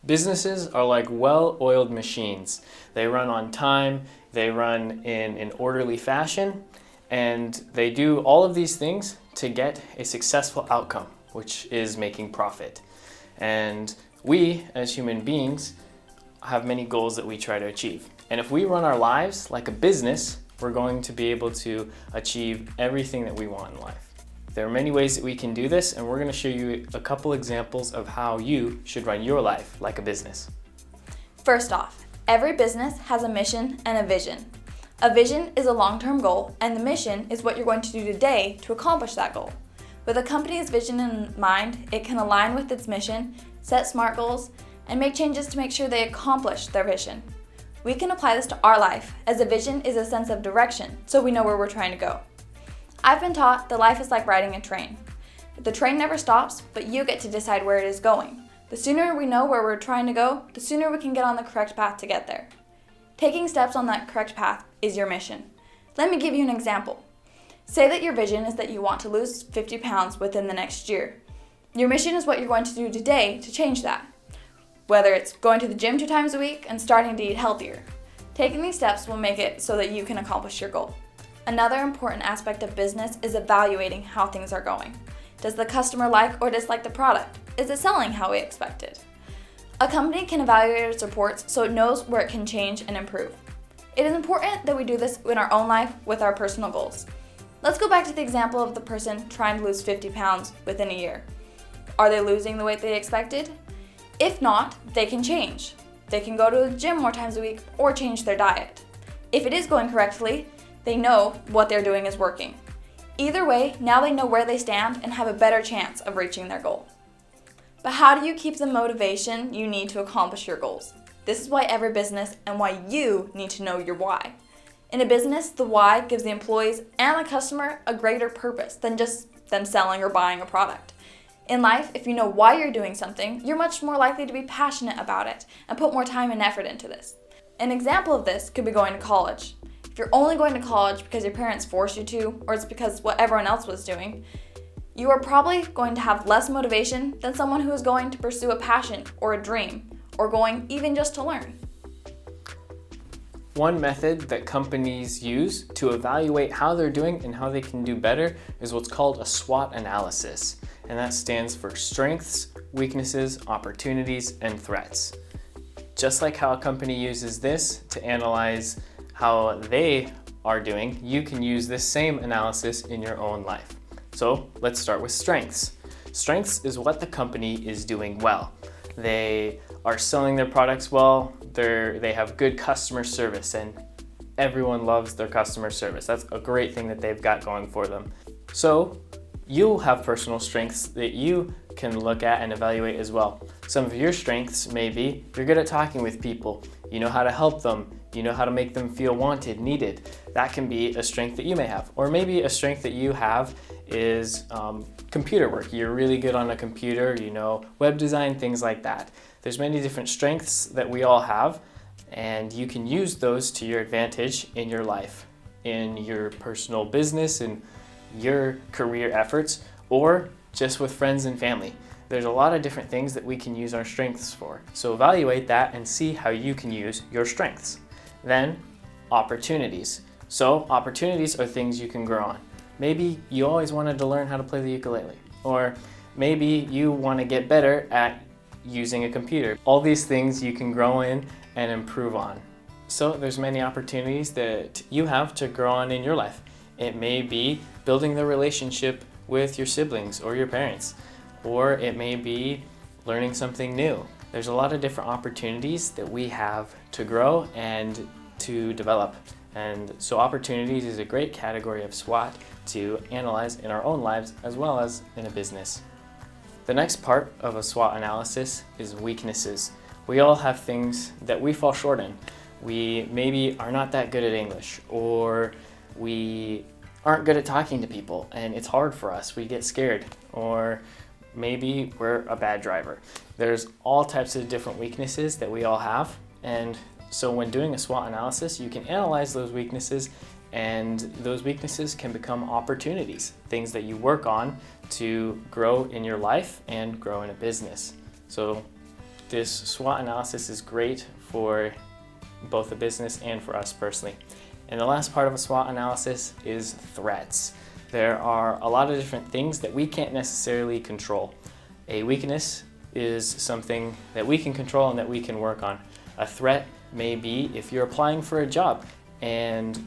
Businesses are like well-oiled machines. They run on time, they run in an orderly fashion, and they do all of these things to get a successful outcome, which is making profit. And we, as human beings, have many goals that we try to achieve. And if we run our lives like a business, we're going to be able to achieve everything that we want in life. There are many ways that we can do this, and we're going to show you a couple examples of how you should run your life like a business. First off, every business has a mission and a vision. A vision is a long-term goal, and the mission is what you're going to do today to accomplish that goal. With a company's vision in mind, it can align with its mission, set SMART goals, and make changes to make sure they accomplish their vision. We can apply this to our life, as a vision is a sense of direction, so we know where we're trying to go. I've been taught that life is like riding a train. The train never stops, but you get to decide where it is going. The sooner we know where we're trying to go, the sooner we can get on the correct path to get there. Taking steps on that correct path is your mission. Let me give you an example. Say that your vision is that you want to lose 50 pounds within the next year. Your mission is what you're going to do today to change that. Whether it's going to the gym 2 times a week and starting to eat healthier. Taking these steps will make it so that you can accomplish your goal. Another important aspect of business is evaluating how things are going. Does the customer like or dislike the product? Is it selling how we expected? A company can evaluate its reports so it knows where it can change and improve. It is important that we do this in our own life with our personal goals. Let's go back to the example of the person trying to lose 50 pounds within a year. Are they losing the weight they expected? If not, they can change. They can go to the gym more times a week or change their diet. If it is going correctly, they know what they're doing is working. Either way, now they know where they stand and have a better chance of reaching their goal. But how do you keep the motivation you need to accomplish your goals? This is why every business and why you need to know your why. In a business, the why gives the employees and the customer a greater purpose than just them selling or buying a product. In life, if you know why you're doing something, you're much more likely to be passionate about it and put more time and effort into this. An example of this could be going to college. If you're only going to college because your parents forced you to, or it's because what everyone else was doing, you are probably going to have less motivation than someone who is going to pursue a passion or a dream, or going even just to learn. One method that companies use to evaluate how they're doing and how they can do better is what's called a SWOT analysis, and that stands for strengths, weaknesses, opportunities, and threats. Just like how a company uses this to analyze how they are doing, you can use this same analysis in your own life. So let's start with strengths. Strengths is what the company is doing well. They are selling their products well, they have good customer service, and everyone loves their customer service. That's a great thing that they've got going for them. So you'll have personal strengths that you can look at and evaluate as well. Some of your strengths may be you're good at talking with people, you know how to help them, you know how to make them feel wanted, needed. That can be a strength that you may have. Or maybe a strength that you have is computer work. You're really good on a computer, you know, web design, things like that. There's many different strengths that we all have, and you can use those to your advantage in your life, in your personal business, in your career efforts, or just with friends and family. There's a lot of different things that we can use our strengths for. So evaluate that and see how you can use your strengths. Then, opportunities. So opportunities are things you can grow on. Maybe you always wanted to learn how to play the ukulele, or maybe you want to get better at using a computer. All these things you can grow in and improve on. So there's many opportunities that you have to grow on in your life. It may be building the relationship with your siblings or your parents, or it may be learning something new. There's a lot of different opportunities that we have to grow and to develop. And so opportunities is a great category of SWOT to analyze in our own lives as well as in a business. The next part of a SWOT analysis is weaknesses. We all have things that we fall short in. We maybe are not that good at English, or we aren't good at talking to people and it's hard for us. We get scared, or maybe we're a bad driver. There's all types of different weaknesses that we all have, and so when doing a SWOT analysis, you can analyze those weaknesses, and those weaknesses can become opportunities, things that you work on to grow in your life and grow in a business. So this SWOT analysis is great for both the business and for us personally. And the last part of a SWOT analysis is threats. There are a lot of different things that we can't necessarily control. A weakness is something that we can control and that we can work on. A threat may be if you're applying for a job and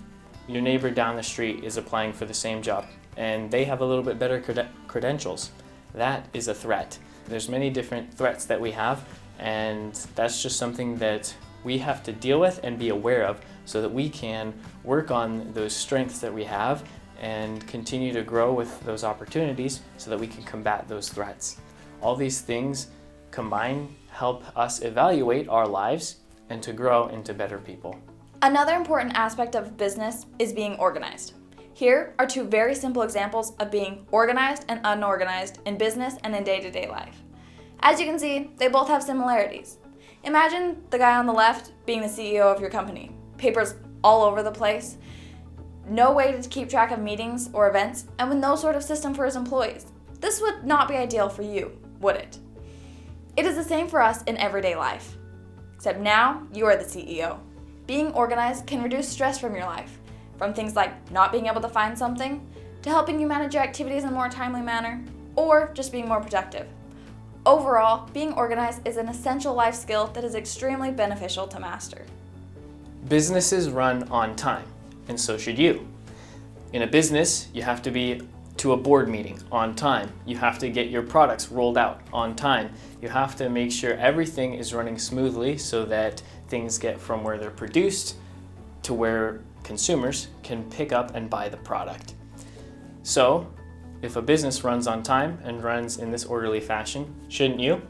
your neighbor down the street is applying for the same job and they have a little bit better credentials. That is a threat. There's many different threats that we have, and that's just something that we have to deal with and be aware of so that we can work on those strengths that we have and continue to grow with those opportunities so that we can combat those threats. All these things combined help us evaluate our lives and to grow into better people. Another important aspect of business is being organized. Here are two very simple examples of being organized and unorganized in business and in day-to-day life. As you can see, they both have similarities. Imagine the guy on the left being the CEO of your company. Papers all over the place, no way to keep track of meetings or events, and with no sort of system for his employees. This would not be ideal for you, would it? It is the same for us in everyday life, except now you are the CEO. Being organized can reduce stress from your life, from things like not being able to find something, to helping you manage your activities in a more timely manner, or just being more productive. Overall, being organized is an essential life skill that is extremely beneficial to master. Businesses run on time, and so should you. In a business, you have to be to a board meeting on time. You have to get your products rolled out on time. You have to make sure everything is running smoothly so that things get from where they're produced to where consumers can pick up and buy the product. So, if a business runs on time and runs in this orderly fashion, shouldn't you?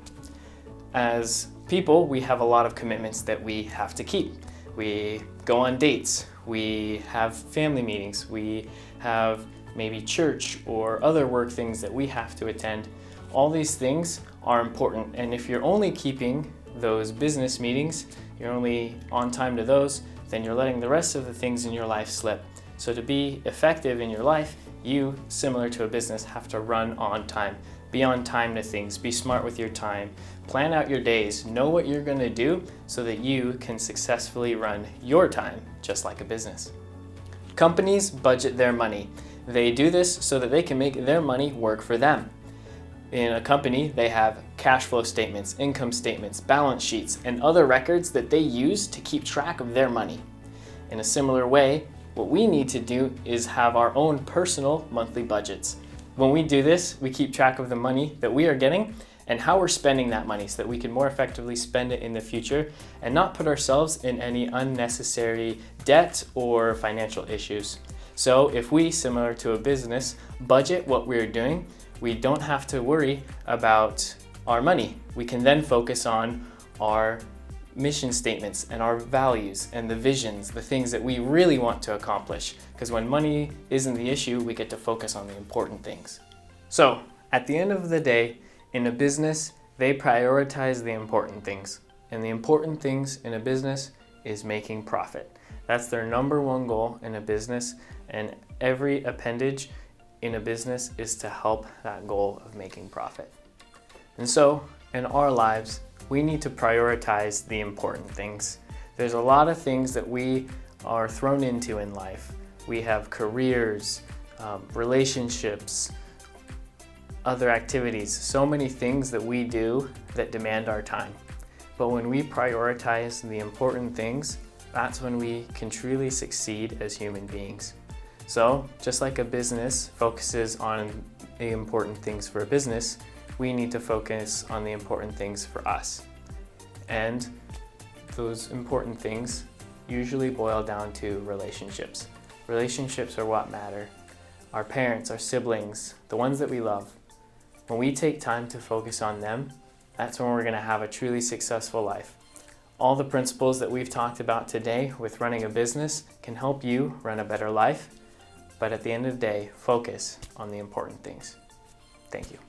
As people, we have a lot of commitments that we have to keep. We go on dates, we have family meetings, we have maybe church or other work things that we have to attend. All these things are important, and if you're only keeping those business meetings, you're only on time to those, then you're letting the rest of the things in your life slip. So to be effective in your life, you, similar to a business, have to run on time. Be on time to things, be smart with your time, plan out your days, know what you're going to do so that you can successfully run your time just like a business. Companies budget their money. They do this so that they can make their money work for them. In a company, they have cash flow statements, income statements, balance sheets, and other records that they use to keep track of their money. In a similar way, what we need to do is have our own personal monthly budgets. When we do this, we keep track of the money that we are getting and how we're spending that money so that we can more effectively spend it in the future and not put ourselves in any unnecessary debt or financial issues. So if we, similar to a business, budget what we're doing, we don't have to worry about our money. We can then focus on our mission statements and our values and the visions, the things that we really want to accomplish. Because when money isn't the issue, we get to focus on the important things. So at the end of the day, in a business, they prioritize the important things. And the important things in a business is making profit. That's their number one goal in a business, and every appendage in a business is to help that goal of making profit. And so, in our lives, we need to prioritize the important things. There's a lot of things that we are thrown into in life. We have careers, relationships, other activities, so many things that we do that demand our time. But when we prioritize the important things, that's when we can truly succeed as human beings. So, just like a business focuses on the important things for a business, we need to focus on the important things for us. And those important things usually boil down to relationships. Relationships are what matter. Our parents, our siblings, the ones that we love. When we take time to focus on them, that's when we're going to have a truly successful life. All the principles that we've talked about today with running a business can help you run a better life, but at the end of the day, focus on the important things. Thank you.